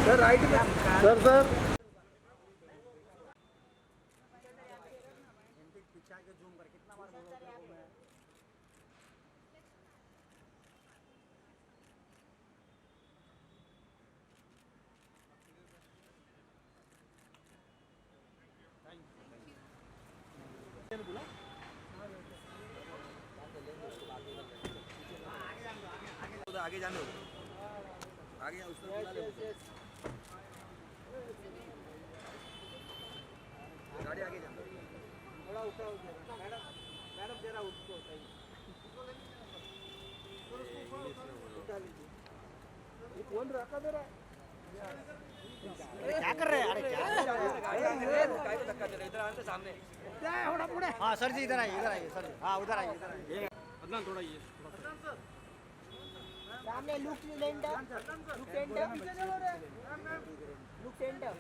Sir right में sir sir आगे जाने हो आगे उसको बुला ले गाड़ी आगे जा थोड़ा उठा मैडम मैडम जरा उसको उठा लीजिए ये फोन रखा दे रहा है क्या कर रहे हैं? अरे क्या काय को धक्का दे रहे इधर आने सामने हाँ सर जी इधर आइए सर हाँ उधर आइए अदनान थोड़ा ये सामने look centre look centre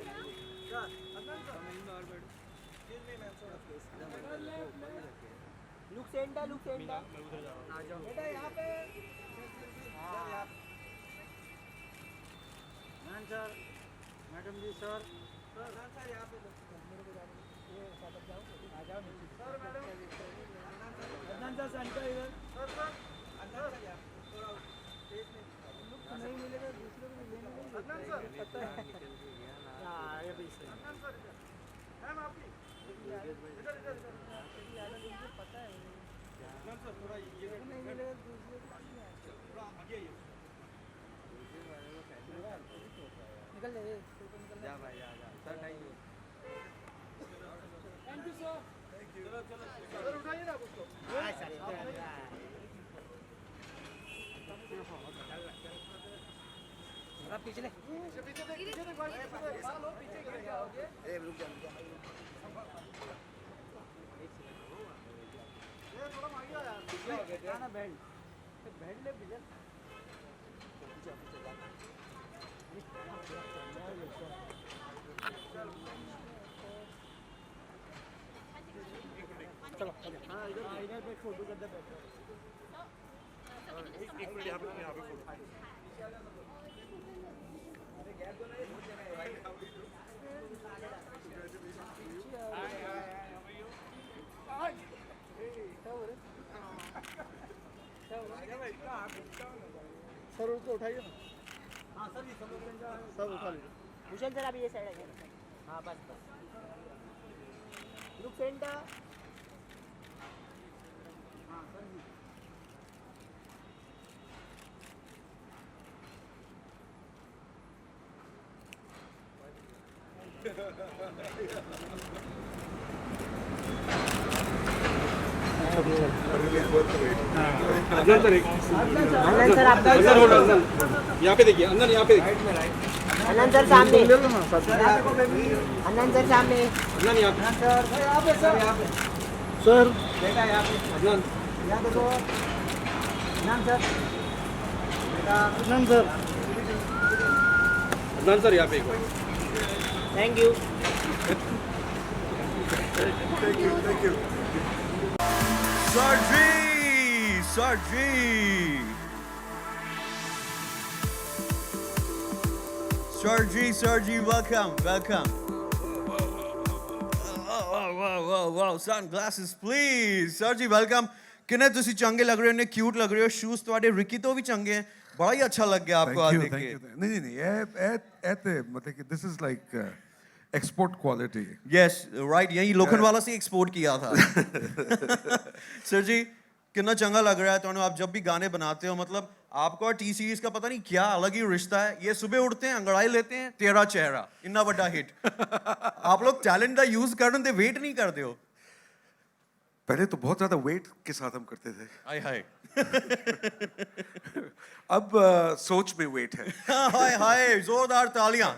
look centre look centre आ जाओ बेटा यहाँ पे sir madam ji sir sir यहाँ पे आ जाओ sir madam Adnan sir centre इधर सर सर अदनान सर यहाँ थोड़ा नहीं मिलेगा दूसरे को लेने नहीं अदनान सर पता है हाँ ये भी सही अदनान सर मैम आपकी इधर इधर इधर पता है अदनान सर थोड़ा ये नहीं मिलेगा दूसरे को थोड़ा आगे आइए निकल ले जा भाई जा सर नहीं thank you sir thank you चलो चलो सर उठाइए ना उसको हां सर पीछे ले पीछे देख लो पीछे गिर जाओगे ए रुक जा ये थोड़ा मांगी यार पीछे हो गए ना बैंड ले बिजल चलो हां इधर पे फोटो कर दे बैठो एक मिनट यहां पे फोटो अरे गैप दो ना ये बहुत जगह है भाई सर उसको उठाइए ना हाँ सर जी सब उठा लीजिए भूषण सर अभी ये साइड है हाँ बस बस लुक सेंटर हाँ सर जी यहाँ पे देखिए अंदर यहाँ पे अनंत सर सामने अनंत सर सामने अदनान यहाँ पे सर यहाँ पे सर बेटा यहाँ पे अदनान यहाँ देखो अनंत सर बेटा अनंत सर अदनान सर यहाँ पे thank you thank you Sergi, welcome. Wow, sunglasses, please. Sergi, welcome. किन्ने तुसी चंगे लग रहे हो, ने क्यूट लग रहे हो, शूज तुम्हारे रिकी तो भी चंगे हैं, बड़ा ही अच्छा लग गया आपको आज देख के. नहीं, ये मतलब कि this is like export quality. Yes, right. यही लोखंडवाला से एक्सपोर्ट किया था. Sergi, कितना चंगा लग रहा है तो आप जब भी गाने बनाते हो मतलब आपको और टी सीरीज का पता नहीं क्या अलग ही रिश्ता है. ये सुबह उठते हैं अंगड़ाई लेते हैं तेरा चेहरा इतना बड़ा हिट. आप लोग टैलेंट का यूज करते वेट नहीं करते हो. पहले तो बहुत ज्यादा वेट के साथ हम करते थे. हाय हाय. अब सोच में वेट है. हाय हाय जोरदार तालियां.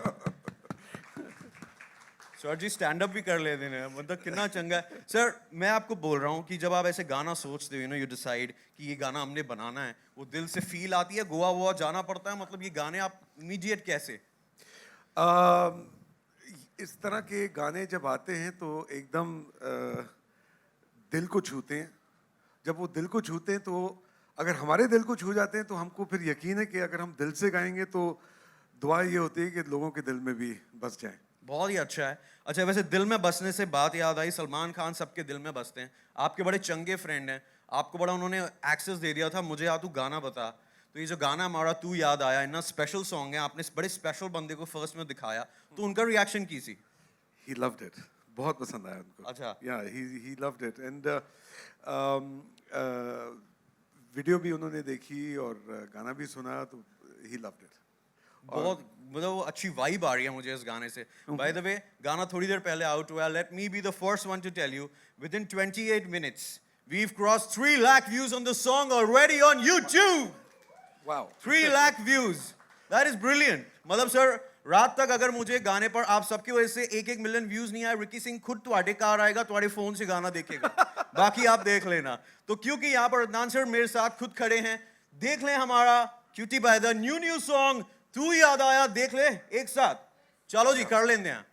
सर जी स्टैंड अप भी कर लेते हैं मतलब कितना चंगा है. सर मैं आपको बोल रहा हूँ कि जब आप ऐसे गाना सोचते हो यू डिसाइड कि ये गाना हमने बनाना है, वो दिल से फील आती है, गोवा वोवा जाना पड़ता है, मतलब ये गाने आप इमीडिएट कैसे? इस तरह के गाने जब आते हैं तो एकदम दिल को छूते हैं। जब वो दिल को छूते हैं तो अगर हमारे दिल को छू जाते हैं तो हमको फिर यकीन है कि अगर हम दिल से गाएंगे तो दुआ ये होती है कि लोगों के दिल में भी बस जाएं। बहुत ही अच्छा है। अच्छा, वैसे दिल में बसने से बात याद आई, सलमान खान सबके दिल में बसते हैं, आपके बड़े चंगे फ्रेंड हैं, आपको बड़ा उन्होंने एक्सेस दे दिया था, मुझे आ तू गाना बता। तो ये जो गाना हमारा तू याद आया, इतना स्पेशल सॉन्ग है, आपने बड़े स्पेशल बंदे को फर्स्ट में दिखाया, तो उनका रिएक्शन की थी? He loved it. बहुत पसंद आया उनको। अच्छा। Yeah, he loved it and video भी उन्होंने देखी और गाना भी सुना तो he loved it. बहुत मतलब वो अच्छी वाइब आ रही है मुझे इस गाने से। बाय द वे, गाना थोड़ी देर पहले आउट हुआ है। Let me be the first one to tell you, within 28 minutes we've crossed 3 lakh views on the song already on YouTube. Wow. 3 lakh views. That is brilliant. मतलब sir, रात तक अगर मुझे गाने पर आप सबकी वजह से 1-1 मिलियन व्यूज नहीं आए, रिकी सिंह खुद तुम्हारे कार आएगा, तुम्हारे फोन से गाना देखेगा, बाकी आप देख लेना। तो क्योंकि यहाँ पर अदनान सर मेरे साथ खुद खड़े हैं, देख लें हमारा cutie by the new song तू याद आया, देख ले एक साथ। चलो जी, कर लेंगे हैं।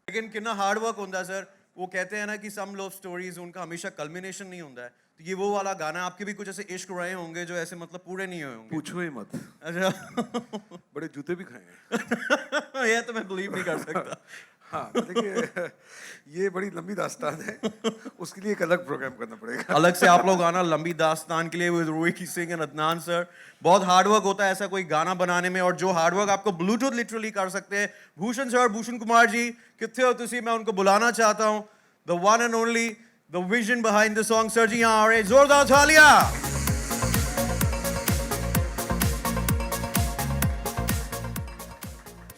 लेकिन कितना हार्ड वर्क होता है सर। वो कहते हैं ना कि सम लव स्टोरीज उनका हमेशा कल्मिनेशन नहीं होता है, तो ये वो वाला गाना है। आपके भी कुछ ऐसे इश्क रहे होंगे जो ऐसे मतलब पूरे नहीं हुए होंगे? पूछो ही मत। अच्छा। बड़े जूते भी खाए हैं। ये तो मैं बिलीव नहीं कर सकता। हाँ, देखिए ये बड़ी लंबी दास्तान है, उसके लिए एक अलग प्रोग्राम करना पड़ेगा। अलग से आप लोग आना लंबी दास्तान के लिए with Ricky Singh and Adnan sir. बहुत हार्ड वर्क होता है ऐसा कोई गाना बनाने में, और जो हार्ड वर्क आपको ब्लूटूथ लिटरली कर सकते हैं। भूषण सर, भूषण कुमार जी कितने हो तुसी, मैं उनको बुलाना चाहता हूँ। The one and only, the vision behind the song. Sir ji यहाँ आ रहे, जोरदार तालियां।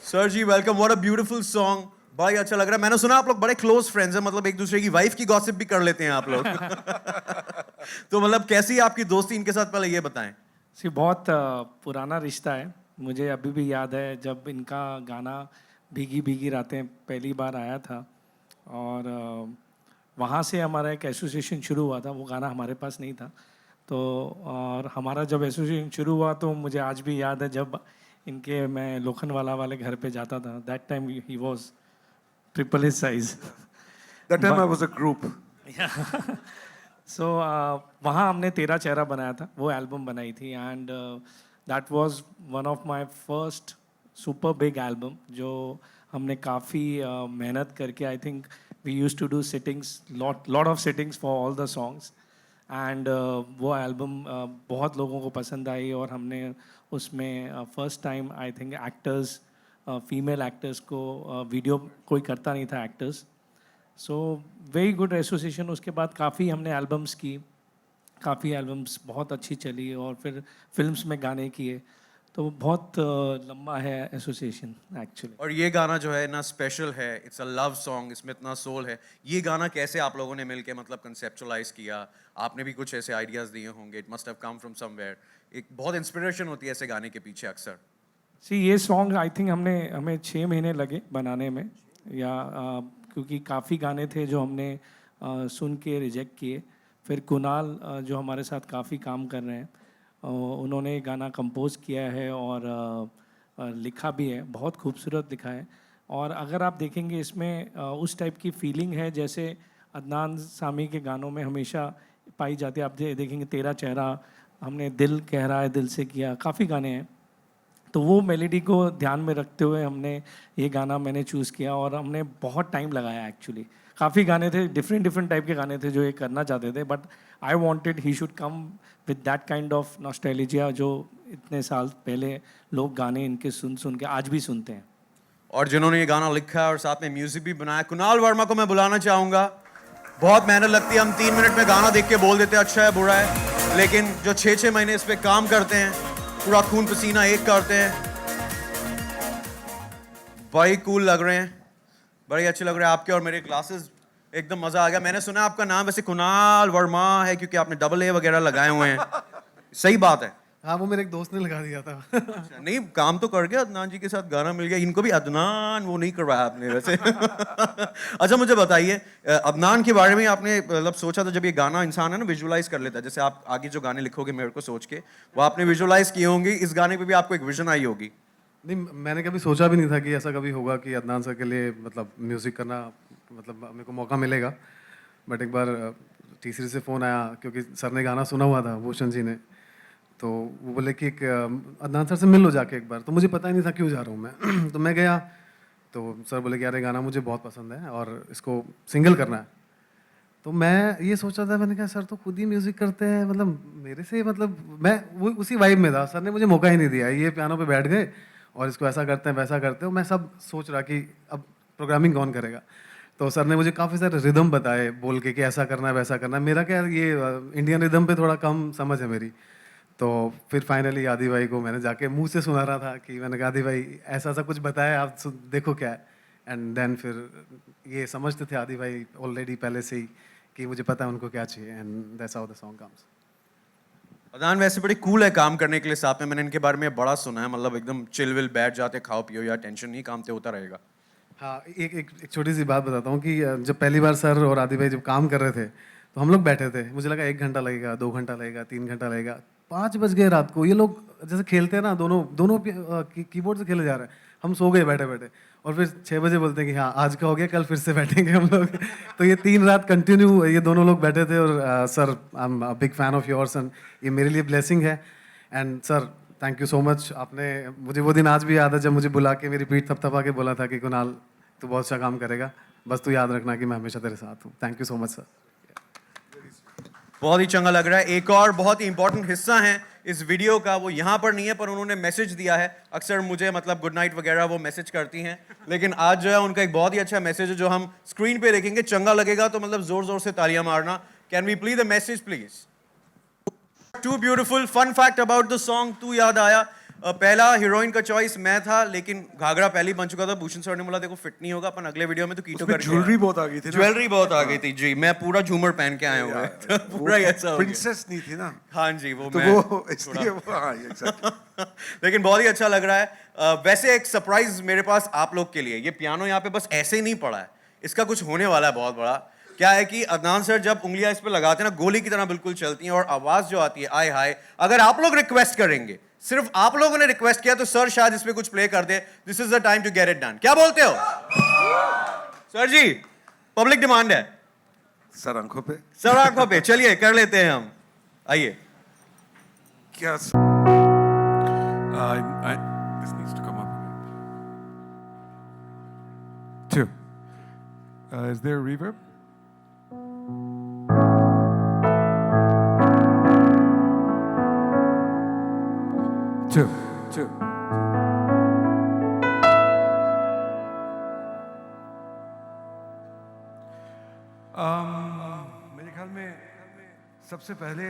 Sir ji welcome, what a beautiful song, भाई अच्छा लग रहा है। मैंने सुना आप लोग बड़े क्लोज फ्रेंड्स हैं, मतलब एक दूसरे की वाइफ की गॉसिप भी कर लेते हैं आप लोग। तो मतलब कैसी आपकी दोस्ती इनके साथ, पहले ये बताएं। सी बहुत पुराना रिश्ता है। मुझे अभी भी याद है जब इनका गाना भीगी भीगी रातें पहली बार आया था, और वहाँ से हमारा एक एसोसिएशन शुरू हुआ था। वो गाना हमारे पास नहीं था, तो और हमारा जब एसोसिएशन शुरू हुआ तो मुझे आज भी याद है जब इनके मैं लोखंडवाला वाले घर पे जाता था, that time he was triple his size. That time I was a group. सो वहाँ हमने तेरा चेहरा बनाया था, वो एल्बम बनाई थी, and that was one of my first super big album, जो हमने काफ़ी मेहनत करके, I think we used to do sittings, lot of sittings for all the songs, and वो एल्बम बहुत लोगों को पसंद आई। और हमने उसमें first time I think actors, female actors को वीडियो कोई करता नहीं था, actors. So very good association. उसके बाद काफ़ी हमने एल्बम्स की, काफ़ी एल्बम्स बहुत अच्छी चली, और फिर फिल्म्स में गाने किए, तो बहुत लंबा है एसोसिएशन एक्चुअली। और ये गाना जो है ना स्पेशल है, इट्स अ लव सॉन्ग, इसमें इतना सोल है। ये गाना कैसे आप लोगों ने मिलके मतलब कंसेप्चुअलाइज किया? आपने भी कुछ ऐसे आइडियाज दिए होंगे, it must have come from somewhere. एक बहुत इंस्पिरेशन होती है ऐसे गाने के पीछे अक्सर। सी ये सॉन्ग आई थिंक हमें 6 महीने लगे बनाने में, या क्योंकि काफ़ी गाने थे जो हमने सुन के रिजेक्ट किए। फिर कुणाल जो हमारे साथ काफ़ी काम कर रहे हैं, उन्होंने गाना कंपोज किया है और लिखा भी है, बहुत खूबसूरत लिखा है। और अगर आप देखेंगे इसमें उस टाइप की फीलिंग है जैसे अदनान सामी के गानों में हमेशा पाई जाती है। आप देखेंगे तेरा चेहरा, हमने दिल कह रहा है दिल से किया, काफ़ी गाने हैं, तो वो मेलोडी को ध्यान में रखते हुए हमने ये गाना मैंने चूज़ किया, और हमने बहुत टाइम लगाया एक्चुअली। काफ़ी गाने थे, डिफरेंट टाइप के गाने थे जो ये करना चाहते थे, but I wanted he should come with that kind of nostalgia जो इतने साल पहले लोग गाने इनके सुन के आज भी सुनते हैं। और जिन्होंने ये गाना लिखा है और साथ में म्यूजिक भी बनाया, कुणाल वर्मा को मैं बुलाना चाहूँगा। बहुत मेहनत लगती है, हम 3 मिनट में गाना देख के बोल देते हैं अच्छा है बुरा है, लेकिन जो 6-6 महीने इस पर काम करते हैं, पूरा खून पसीना एक करते हैं, बड़ी कूल लग रहे हैं, बड़े अच्छे लग रहे हैं आपके और मेरे क्लासेस, एकदम मज़ा आ गया। मैंने सुना आपका नाम वैसे कुणाल वर्मा है क्योंकि आपने AA वगैरह लगाए हुए हैं, सही बात है? हाँ, वो मेरे एक दोस्त ने लगा दिया था। अच्छा, नहीं काम तो कर गया, अदनान जी के साथ गाना मिल गया, इनको भी अदनान वो नहीं करवाया आपने वैसे। अच्छा मुझे बताइए, अदनान के बारे में आपने मतलब सोचा था, जब ये गाना इंसान है ना विजुअलाइज कर लेता है, जैसे आप आगे जो गाने लिखोगे मेरे को सोच के, वो आपने विजुअलाइज किए होंगे, इस गाने पे भी आपको एक विजन आई होगी? नहीं, मैंने कभी सोचा भी नहीं था कि ऐसा कभी होगा कि अदनान सर के लिए मतलब म्यूज़िक करना मतलब मेरे को मौका मिलेगा। बट एक बार टी सीरीज से फ़ोन आया क्योंकि सर ने गाना सुना हुआ था भूषण जी ने, तो वो बोले कि अदनान सर से मिल लो जाके एक बार। तो मुझे पता ही नहीं था क्यों जा रहा हूँ मैं तो मैं गया, तो सर बोले कि यार ये गाना मुझे बहुत पसंद है और इसको सिंगल करना है। तो मैं ये सोच रहा था, मैंने कहा सर तो खुद ही म्यूज़िक करते हैं, मतलब मेरे से मतलब मैं वो उसी वाइब में था। सर ने मुझे मौका ही नहीं दिया, ये पियानो पे बैठ गए और इसको ऐसा करते हैं वैसा करते हो। मैं सब सोच रहा कि अब प्रोग्रामिंग कौन करेगा। तो सर ने मुझे काफ़ी सारे रिदम बताए बोल के कि ऐसा करना है वैसा करना है। मेरा क्या ये इंडियन रिदम पे थोड़ा कम समझ है मेरी। तो फिर फाइनली आदि भाई को मैंने जाके मुंह से सुना रहा था कि मैंने कहा आदि भाई ऐसा ऐसा कुछ बताया, आप देखो क्या है। एंड देन फिर ये समझते थे आदि भाई ऑलरेडी पहले से ही कि मुझे पता है उनको क्या चाहिए, and that's how the song comes. Adnan वैसे बड़े कूल है काम करने के लिए साथ में, मैंने इनके बारे में बड़ा सुना है, मतलब एकदम चिल विल बैठ जाते खाओ पियो या टेंशन नहीं, काम तो होता रहेगा। हाँ, एक छोटी सी बात बताता हूँ कि जब पहली बार सर और आदि भाई जब काम कर रहे थे तो हम लोग बैठे थे, मुझे लगा 1 घंटा लगेगा, 2 घंटा लगेगा, 3 घंटा लगेगा। 5 बज गए रात को। ये लोग जैसे खेलते हैं ना, दोनों कीबोर्ड से खेले जा रहे हैं, हम सो गए बैठे बैठे। और फिर 6 बजे बोलते हैं कि हाँ आज का हो गया, कल फिर से बैठेंगे हम लोग तो ये 3 रात कंटिन्यू ये दोनों लोग बैठे थे। और sir I am big fan of yours and ये मेरे लिए ब्लेसिंग है। And sir thank you so much. आपने मुझे वो दिन आज भी याद है जब मुझे बुला के मेरी पीठ थपथपा के बोला था कि कुणाल तू बहुत अच्छा काम करेगा, बस तू याद रखना कि मैं हमेशा तेरे साथ हूँ। Thank you so much sir. बहुत ही चंगा लग रहा है। एक और बहुत ही इंपॉर्टेंट हिस्सा है इस वीडियो का, वो यहाँ पर नहीं है पर उन्होंने मैसेज दिया है। अक्सर मुझे मतलब गुड नाइट वगैरह वो मैसेज करती हैं, लेकिन आज जो है उनका एक बहुत ही अच्छा मैसेज है जो हम स्क्रीन पे देखेंगे। चंगा लगेगा तो मतलब जोर जोर से तालियां मारना। Can we please the message please. Too beautiful. Fun fact about the song तू याद आया, पहला हीरोइन का चॉइस मैं था, लेकिन घाघरा पहली बन चुका था। भूषण सर ने बोला देखो फिट नहीं होगा, अपन अगले वीडियो में तो कीटो करके ज्वेलरी बहुत आ गई थी ना। ज्वेलरी बहुत आ गई थी जी, मैं पूरा झूमर पहन के आया हूँ तो पूरा ही ऐसा हो गया। प्रिंसेस नहीं थी ना। हाँ जी, वो तो मैं वो इसलिए वो हाँ एग्जैक्टली। लेकिन बहुत ही अच्छा लग रहा है। वैसे एक सरप्राइज मेरे पास आप लोग के लिए, ये पियानो यहाँ पे बस ऐसे ही नहीं पड़ा है, इसका कुछ होने वाला है बहुत बड़ा। क्या है कि अदनान सर जब उंगलियां इस पे लगाते हैं ना, गोली की तरह बिल्कुल चलती हैं और आवाज जो आती है आय हाय। अगर आप लोग रिक्वेस्ट करेंगे, सिर्फ आप लोगों ने रिक्वेस्ट किया तो सर शायद इस पे कुछ प्ले कर दे। This is the time to get it done. क्या बोलते हो सर जी? पब्लिक डिमांड है सर आंखों पे। सर आंखों पे, चलिए कर लेते हैं हम। आइए। क्या this needs to come up. Two. Is there a reverb? Two. मेरे ख्याल में सबसे पहले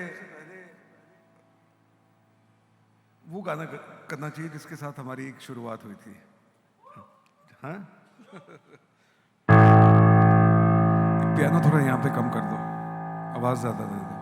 वो गाना करना चाहिए जिसके साथ हमारी एक शुरुआत हुई थी। हाँ? पियानो थोड़ा यहाँ पे कम कर दो, आवाज ज्यादा दे दो।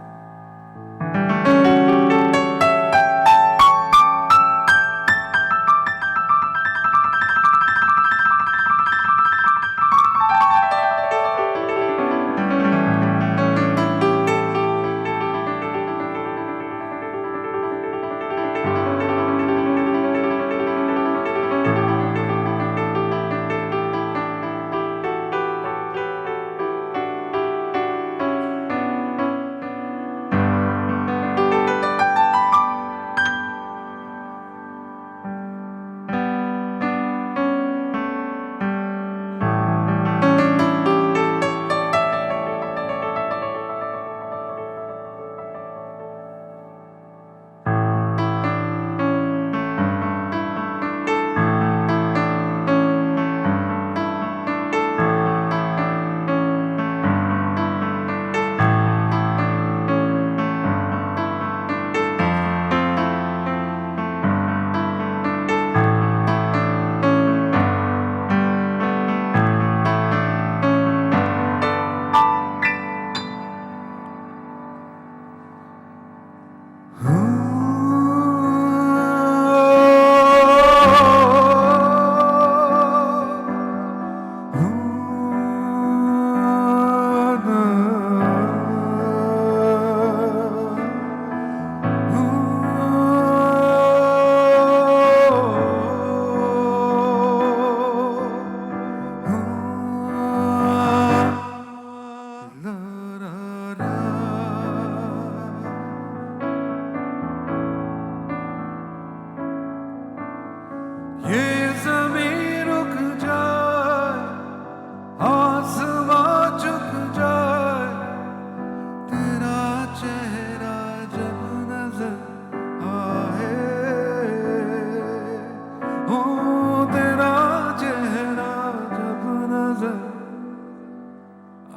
नजर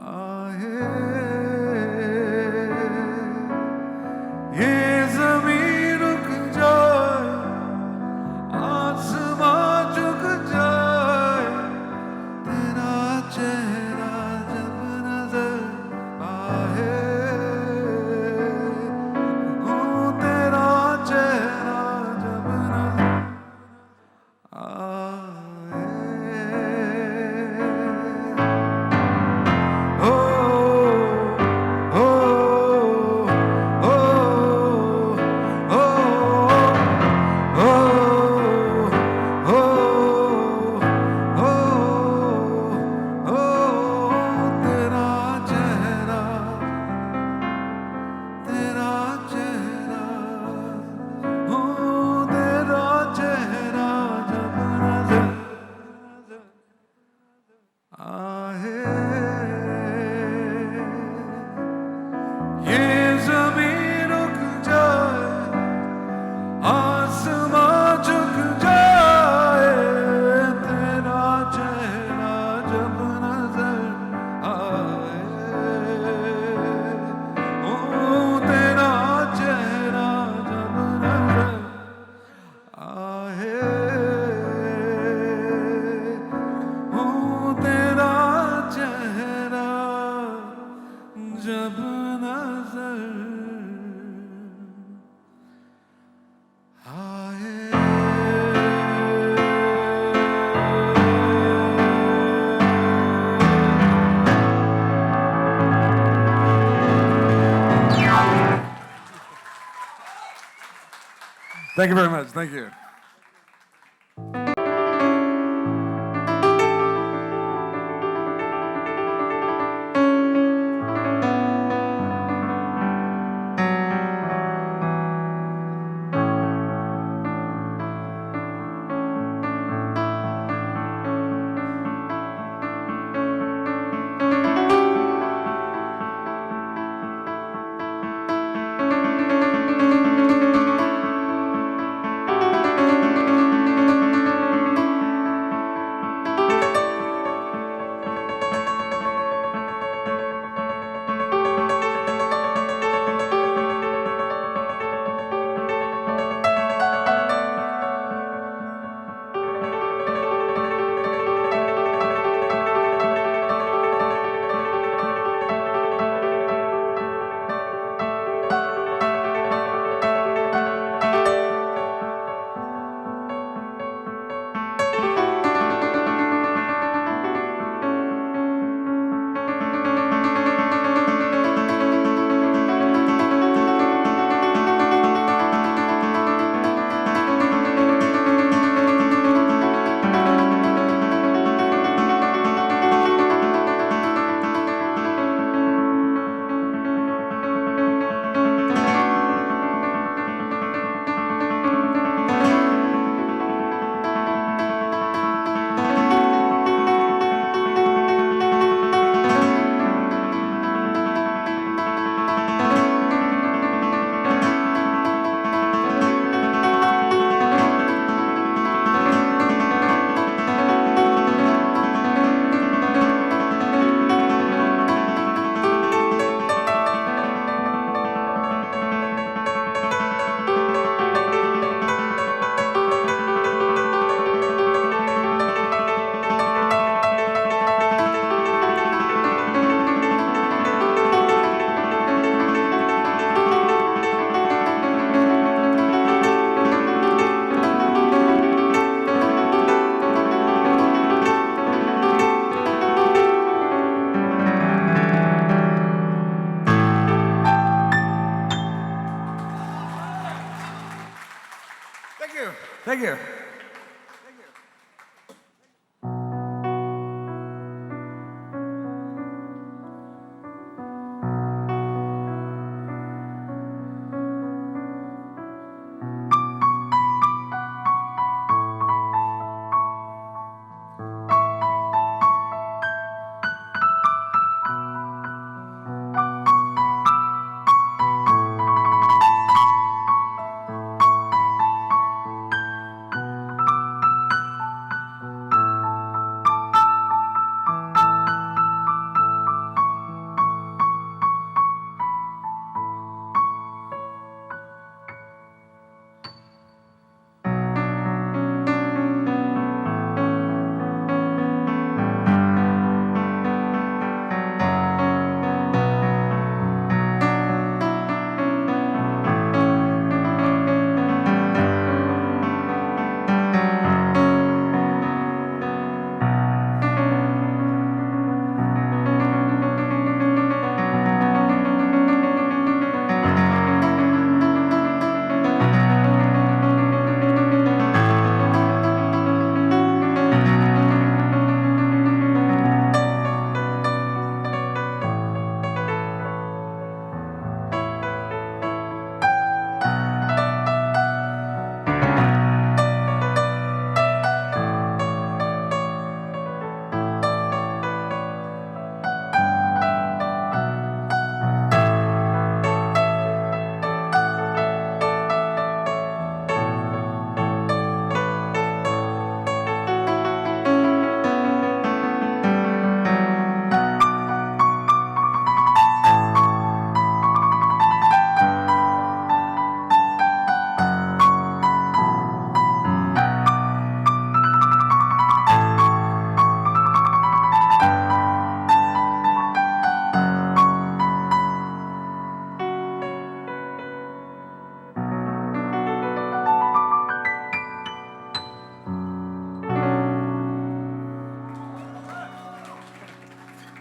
आए, ये जमीन रुक जाए, आसमां झुक जाए, तेरा चेहरा जब नजर आए, ओ तेरा चेहरा जब नजर आए, ओ ओ ओ ओ ओ ओ तेरा चेहरा, तेरा चेहरा, ओ तेरा चेहरा जब नजर आए, ये जमीन रुक जाए, आसमां झुक जाए, तेरा चेहरा जब नजर आए, ओ तेरा चेहरा जब नजर आए, ओ तेरा चेहरा जब नजर Thank you very much. Thank you. Thank you.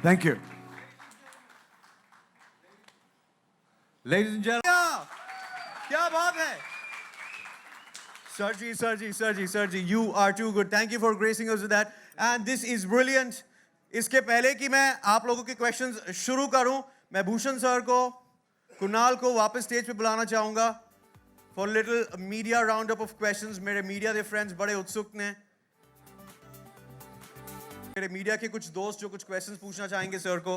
Thank you. Ladies and gentlemen, क्या बात है? Sir ji, you are too good. Thank you for gracing us with that. And this is brilliant. इसके पहले कि मैं आप लोगों के questions शुरू करूं, मैं भूषण सर को, कुणाल को वापस स्टेज पे बुलाना चाहूंगा for little media roundup of questions. मेरे मीडिया के फ्रेंड्स बड़े उत्सुक ने. मेरे मीडिया के कुछ दोस्त जो कुछ questions पूछना चाहेंगे सर को.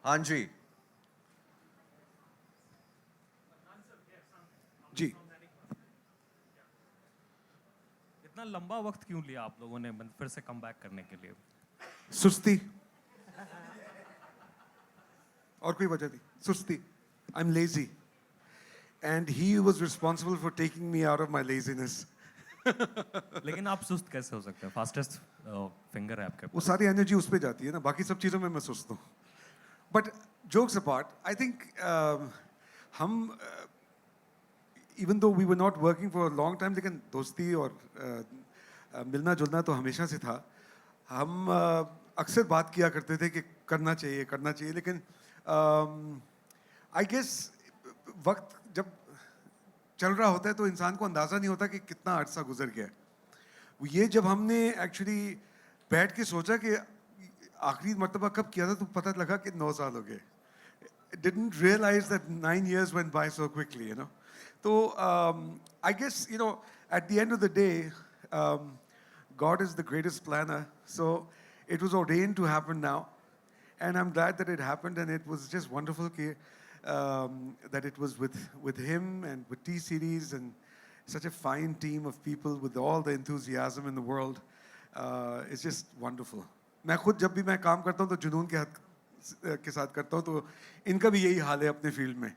हाँ जी. जी. इतना लंबा वक्त क्यों लिया आप लोगों ने फिर से कम बैक करने के लिए? सुस्ती. और कोई वजह नहीं. सुस्ती. I'm lazy. And he was responsible for taking me out of my laziness. लेकिन आप सुस्त कैसे हो सकते हैं? फास्टेस्ट फिंगर है आपके वो पास. सारी एनर्जी उस पे जाती है ना, बाकी सब चीज़ों में मैं सुस्त हूँ. But jokes apart, I think हम even though we were not working for a long time, लेकिन दोस्ती और मिलना जुलना तो हमेशा से था. हम अक्सर बात किया करते थे कि करना चाहिए, लेकिन आई गेस वक्त जब चल रहा होता है तो इंसान को अंदाज़ा नहीं होता कि कितना अरसा गुजर गया है. ये जब हमने एक्चुअली बैठ के सोचा कि आखिरी मर्तबा कब किया था, तो पता लगा कि 9 साल हो गए. Didn't realize that 9 years went by so quickly, you know. So I guess, you know, at the end of the day, God is the greatest planner. So it was ordained to happen now, and I'm glad that it happened. And it was just wonderful that it was with him and with T Series and such a fine team of people with all the enthusiasm in the world. It's just wonderful. मैं खुद जब भी मैं काम करता हूँ तो जुनून के साथ करता हूँ, तो इनका भी यही हाल है अपने फील्ड में.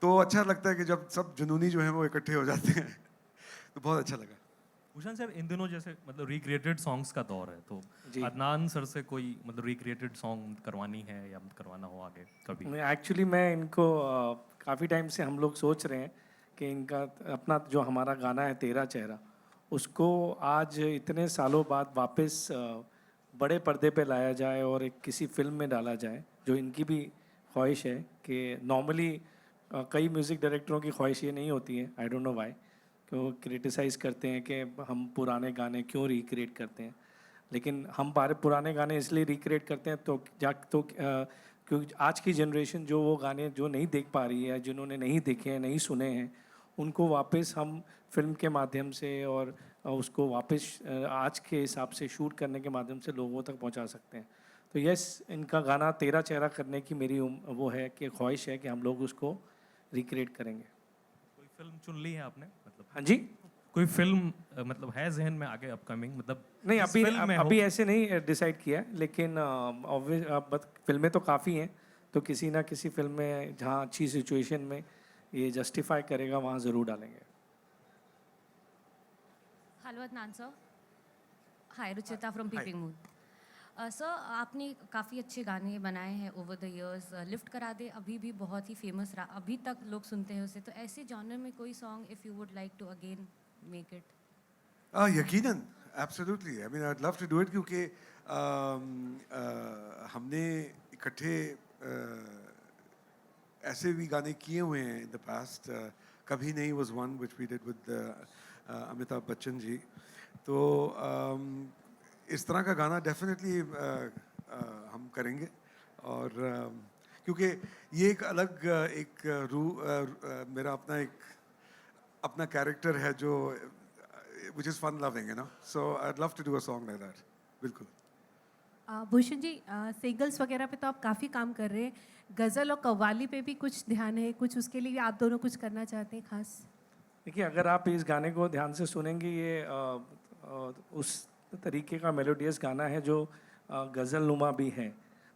तो अच्छा लगता है कि जब सब जुनूनी जो हैं वो इकट्ठे हो जाते हैं. तो बहुत अच्छा लगा. भूषण सर, इन दिनों जैसे मतलब रिक्रिएटेड सॉन्ग्स का दौर है, तो अदनान सर से कोई मतलब रिक्रिएटेड सॉन्ग करवानी है या करवाना हो आगे कभी? एक्चुअली मैं इनको काफ़ी टाइम से हम लोग सोच रहे हैं कि इनका अपना जो हमारा गाना है तेरा चेहरा, उसको आज इतने सालों बाद वापस बड़े पर्दे पे लाया जाए और एक किसी फिल्म में डाला जाए, जो इनकी भी ख्वाहिश है. कि नॉर्मली कई म्यूज़िक डायरेक्टरों की ख्वाहिश ये नहीं होती है, आई डोंट नो व्हाई, कि वो क्रिटिसाइज़ करते हैं कि हम पुराने गाने क्यों रिक्रिएट करते हैं. लेकिन हम पुराने गाने इसलिए रिक्रिएट करते हैं क्योंकि आज की जनरेशन जो वो गाने जो नहीं देख पा रही है, जिन्होंने नहीं देखे हैं, नहीं सुने हैं, उनको वापस हम फिल्म के माध्यम से और उसको वापस आज के हिसाब से शूट करने के माध्यम से लोगों तक पहुंचा सकते हैं. तो यस, इनका गाना तेरा चेहरा करने की मेरी वो है कि ख्वाहिश है कि हम लोग उसको रिक्रिएट करेंगे. कोई फिल्म चुन ली है आपने? मतलब हाँ जी. कोई फिल्म मतलब है जहन में आगे अपकमिंग? मतलब नहीं, इस फिल्म में अभी ऐसे नहीं डिसाइड किया है, लेकिन ऑब्वियस फिल्में तो काफ़ी हैं, तो किसी ना किसी फिल्म में जहाँ अच्छी सिचुएशन में ये जस्टिफाई करेगा वहाँ ज़रूर डालेंगे. Hello Adnan sir. Hi, Ruchita from Peeping Moon. Sir, आपने काफ़ी अच्छे गाने बनाए हैं ओवर द इयर्स. लिफ्ट करा दे अभी भी बहुत ही फेमस रहा, अभी तक लोग सुनते हैं उसे. तो ऐसे जॉनर में कोई song if you would like to again make it? यकीनन, absolutely. I mean I would love to do it, क्योंकि हमने इकट्ठे ऐसे भी गाने किए हुए हैं इन द पास्ट. कभी नहीं was one which we did with Amitabh Bachchan ji. तो इस तरह का गाना डेफिनेटली हम करेंगे. और क्योंकि ये एक अलग मेरा अपना कैरेक्टर है जो which is fun loving, you know. So I'd love to do a song like that. बिल्कुल. भूषण जी, सिंगल्स वगैरह पे तो आप काफ़ी काम कर रहे हैं. गज़ल और कव्वाली पे भी कुछ ध्यान है, कुछ उसके लिए आप दोनों कुछ करना चाहते हैं खास? देखिए, अगर आप इस गाने को ध्यान से सुनेंगे, ये उस तरीके का मेलोडियस गाना है जो गज़ल नुमा भी है.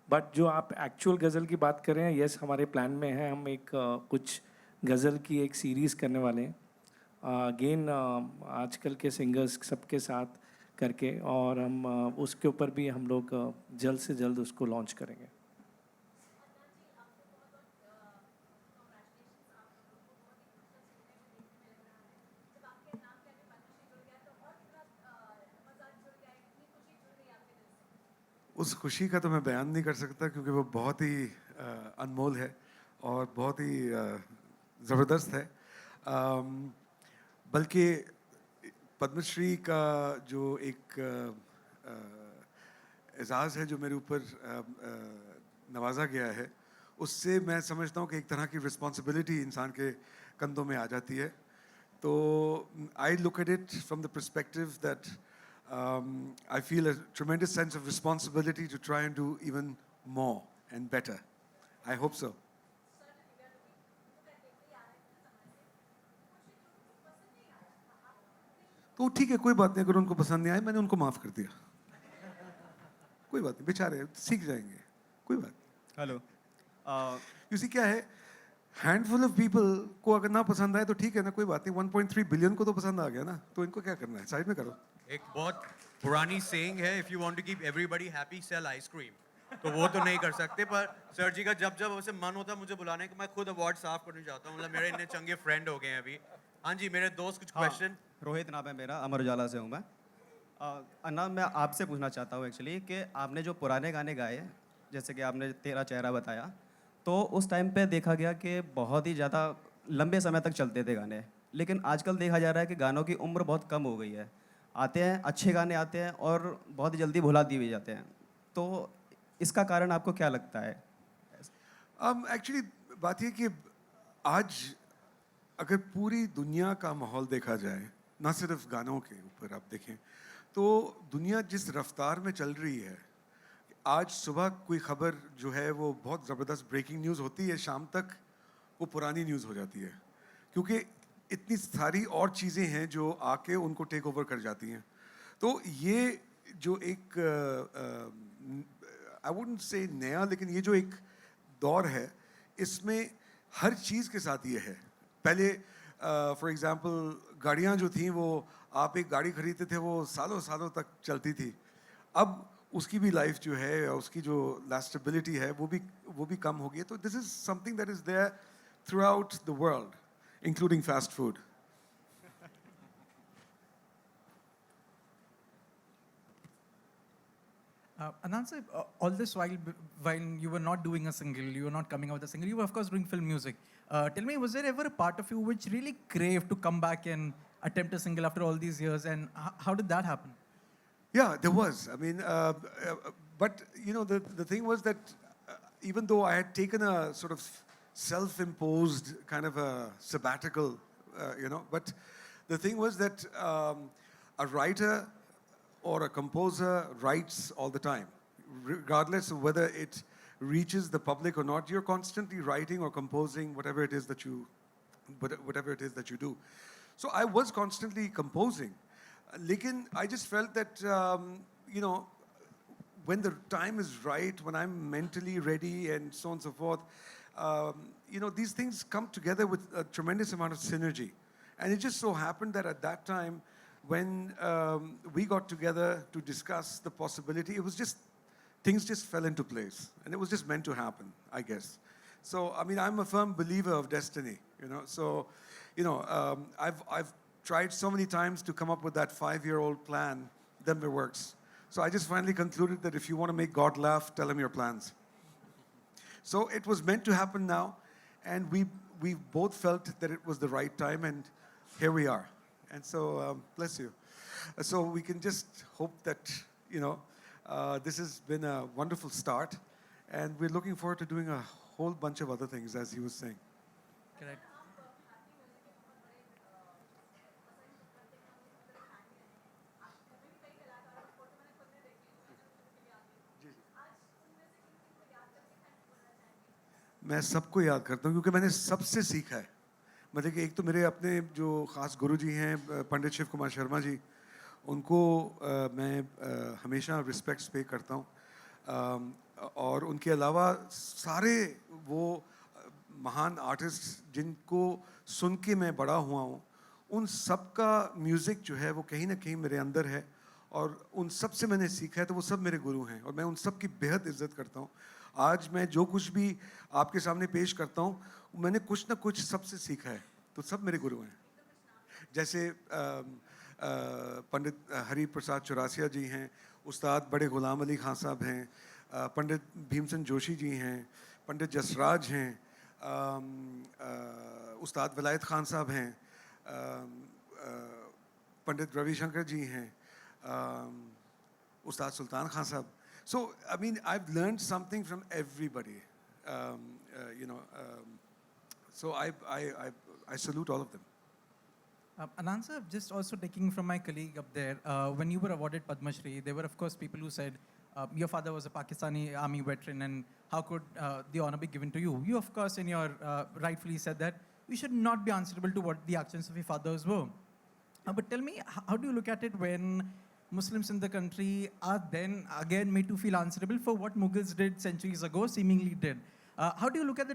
बट जो आप एक्चुअल गज़ल की बात कर रहे हैं, यस, हमारे प्लान में है. हम एक कुछ गज़ल की एक सीरीज़ करने वाले हैं अगेन आजकल के सिंगर्स सबके साथ करके, और हम उसके ऊपर भी हम लोग जल्द से जल्द उसको लॉन्च करेंगे. उस खुशी का तो मैं बयान नहीं कर सकता क्योंकि वो बहुत ही अनमोल है और बहुत ही ज़बरदस्त है। बल्कि पद्मश्री का जो एक एजाज़ है जो मेरे ऊपर नवाजा गया है, उससे मैं समझता हूँ कि एक तरह की रिस्पॉन्सिबिलिटी इंसान के कंधों में आ जाती है। तो I look at it from the perspective that I feel a tremendous sense of responsibility to try and do even more and better. I hope so. तो ठीक है, कोई बात नहीं, अगर उनको पसंद नहीं आए मैंने उनको माफ़ कर दिया, कोई बात नहीं, बेचारे सीख जाएंगे, कोई बात नहीं। हेलो यूसी क्या है, हैंडफुल ऑफ पीपल को अगर ना पसंद आए तो ठीक है ना, कोई बात नहीं, 1.3 बिलियन को तो पसंद आ गया ना, तो इनको क्या करना है, साइड में करो। एक बहुत पुरानी सेइंग है, if you want to keep everybody happy sell ice cream, तो वो तो नहीं कर सकते, पर सर जी का जब जब उसे मन होता है मुझे बुलाने का, मैं खुद अवार्ड साफ करना चाहता हूँ, मतलब मेरे इतने चंगे फ्रेंड हो गए हैं अभी। हाँ जी, मेरे दोस्त कुछ क्वेश्चन। रोहित नाम है मेरा, अमर उजाला से हूँ मैं। अन्ना, मैं आपसे पूछना चाहता हूँ एक्चुअली कि आपने जो पुराने गाने गाए, जैसे कि आपने तेरा चेहरा बताया, तो उस टाइम पे देखा गया कि बहुत ही ज़्यादा लंबे समय तक चलते थे गाने, लेकिन आजकल देखा जा रहा है कि गानों की उम्र बहुत कम हो गई है। आते हैं अच्छे गाने आते हैं और बहुत ही जल्दी भुला दिए जाते हैं, तो इसका कारण आपको क्या लगता है? एक्चुअली बात ये कि आज अगर पूरी दुनिया का माहौल देखा जाए, ना सिर्फ गानों के ऊपर आप देखें, तो दुनिया जिस रफ्तार में चल रही है, आज सुबह कोई खबर जो है वो बहुत ज़बरदस्त ब्रेकिंग न्यूज़ होती है, शाम तक वो पुरानी न्यूज़ हो जाती है, क्योंकि इतनी सारी और चीज़ें हैं जो आके उनको टेक ओवर कर जाती हैं। तो ये जो एक आई वुडंट से नया, लेकिन ये जो एक दौर है, इसमें हर चीज़ के साथ ये है। पहले फॉर एग्ज़ाम्पल गाड़ियाँ जो थीं, वो आप एक गाड़ी खरीदते थे वो सालों सालों तक चलती थी, अब उसकी भी लाइफ जो है, उसकी जो लास्टेबिलिटी है वो भी कम हो गई है। तो this is something that is there throughout the world, including fast food. Anand, all this while you were not doing a single, you were not coming out with a single, you were of course doing film music. Tell me, was there ever a part of you which really craved to come back and attempt a single after all these years, and how did that happen? Yeah, there was. I mean, but you know, the thing was that even though I had taken a sort of self-imposed kind of a sabbatical, you know, but the thing was that a writer or a composer writes all the time, regardless of whether it reaches the public or not. You're constantly writing or composing whatever it is that you do. So I was constantly composing. Lekin I just felt that, you know, when the time is right, when I'm mentally ready and so on and so forth, you know, these things come together with a tremendous amount of synergy. And it just so happened that at that time, when we got together to discuss the possibility, it was just, things just fell into place. And it was just meant to happen, I guess. So, I mean, I'm a firm believer of destiny, you know. So, you know, I've tried so many times to come up with that 5-year-old plan, then it works. So I just finally concluded that if you want to make God laugh, tell him your plans. So it was meant to happen now, and we both felt that it was the right time, and here we are. And so, bless you. So we can just hope that, you know, this has been a wonderful start, and we're looking forward to doing a whole bunch of other things, as he was saying. Correct. मैं सबको याद करता हूँ क्योंकि मैंने सबसे सीखा है। मतलब कि एक तो मेरे अपने जो ख़ास गुरुजी हैं पंडित शिव कुमार शर्मा जी, उनको मैं हमेशा रिस्पेक्ट्स पे करता हूँ, और उनके अलावा सारे वो महान आर्टिस्ट जिनको सुन के मैं बड़ा हुआ हूँ, उन सब का म्यूज़िक जो है वो कहीं ना कहीं मेरे अंदर है, और उन सब से मैंने सीखा है, तो वो सब मेरे गुरु हैं और मैं उन सब की बेहद इज्जत करता हूँ। आज मैं जो कुछ भी आपके सामने पेश करता हूँ, मैंने कुछ ना कुछ सबसे सीखा है, तो सब मेरे गुरु हैं। जैसे पंडित हरि प्रसाद चौरासिया जी हैं, उस्ताद बड़े ग़ुलाम अली खान साहब हैं, पंडित भीमसेन जोशी जी हैं, पंडित जसराज हैं, उस्ताद वलायत खान साहब हैं, पंडित रविशंकर जी हैं, उस्ताद सुल्तान खान साहब. So, I mean, I've learned something from everybody, so I salute all of them. Anand sir, just also taking from my colleague up there, when you were awarded Padma Shri, there were of course people who said your father was a Pakistani army veteran and how could the honor be given to you? You of course in your rightfully said that we should not be answerable to what the actions of your fathers were. But tell me, how do you look at it when Muslims in the country are then again made to feel answerable for what Mughals did centuries ago, seemingly did? How do you look at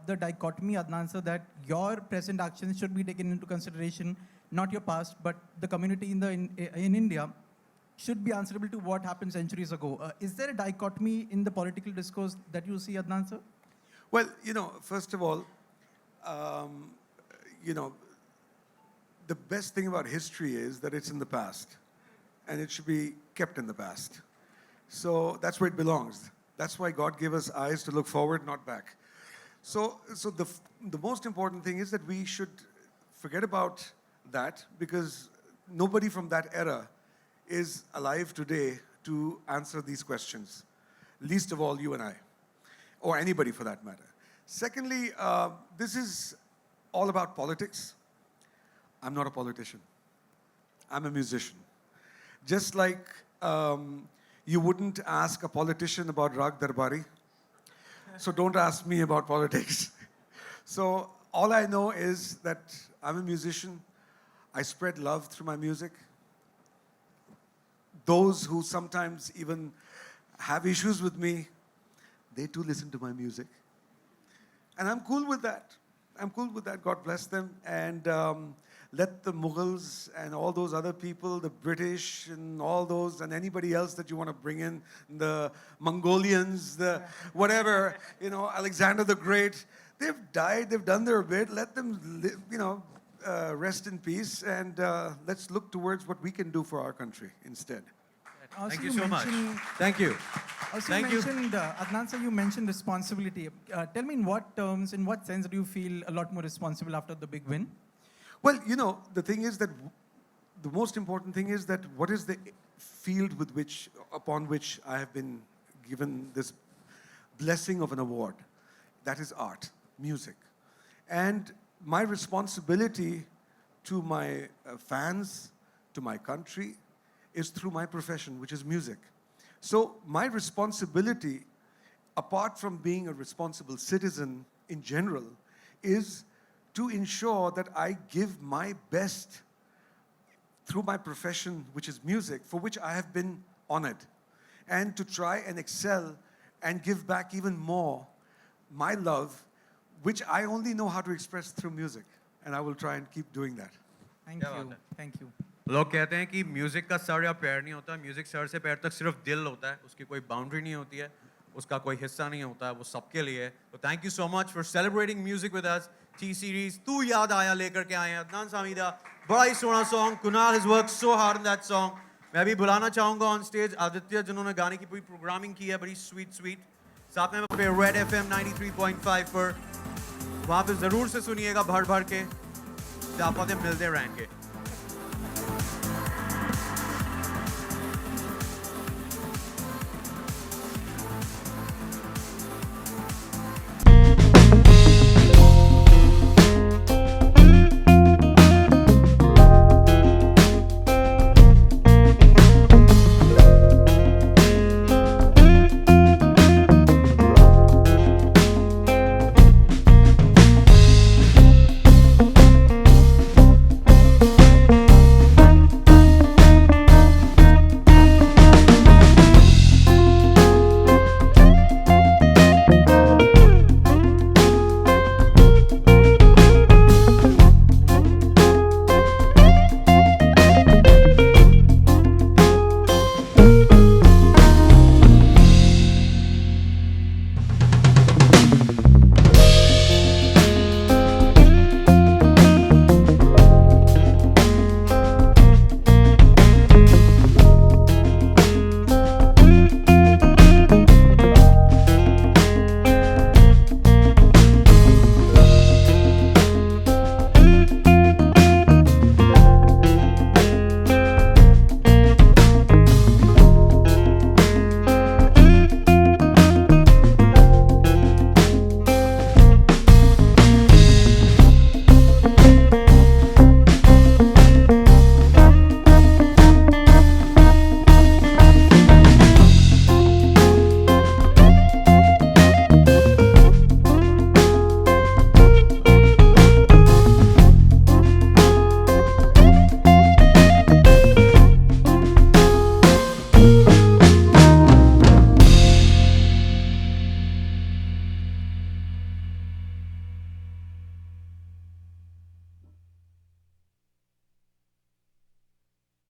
the dichotomy, Adnan sir, that your present actions should be taken into consideration, not your past, but the community in India should be answerable to what happened centuries ago? Is there a dichotomy in the political discourse that you see, Adnan sir? Well, first of all, the best thing about history is that it's in the past, and it should be kept in the past. So that's where it belongs. That's why God gave us eyes to look forward, not back. So the most important thing is that we should forget about that, because nobody from that era is alive today to answer these questions. Least of all you and I, or anybody for that matter. Secondly, this is all about politics. I'm not a politician. I'm a musician. Just like you wouldn't ask a politician about Rag Darbari, so don't ask me about politics. So all I know is that I'm a musician. I spread love through my music. Those who sometimes even have issues with me, they too listen to my music. And I'm cool with that. I'm cool with that. God bless them. And let the Mughals and all those other people, the British and all those, and anybody else that you want to bring in, the Mongolians, the whatever, Alexander the Great, they've died, they've done their bit. Let them, rest in peace, and let's look towards what we can do for our country instead. Also, Thank you so much. mentioned- Thank you. Also, Thank you you. mentioned, Adnan sir, you mentioned responsibility. Tell me in what terms, in what sense do you feel a lot more responsible after the big win? Well, the thing is that the most important thing is that what is the field upon which I have been given this blessing of an award? That is art, music. And my responsibility to my fans, to my country, is through my profession, which is music. So my responsibility, apart from being a responsible citizen in general, is to ensure that I give my best through my profession, which is music, for which I have been honored, and to try and excel and give back even more my love, which I only know how to express through music, and I will try and keep doing that. Thank क्या you. बात है? Thank you. लोग कहते हैं कि music का sir या पैर नहीं होता, म्यूजिक सर से पैर तक सिर्फ दिल होता है, उसकी कोई बाउंड्री नहीं होती है, उसका कोई हिस्सा नहीं होता है, वो सबके लिए है. तो thank you so much for celebrating music with us. T series तू याद आया लेकर के आए हैं अदनान सामीदा. बड़ा ही सोना song. Kunal has worked so hard in that song. मैं अभी बुलाना चाहूंगा ऑन स्टेज आदित्य, जिन्होंने गाने की पूरी प्रोग्रामिंग की है, बड़ी स्वीट. साथ में पे रेड एफएम 93.5 पर वहाँ पे जरूर से सुनिएगा भर के. आप मिलते रहेंगे.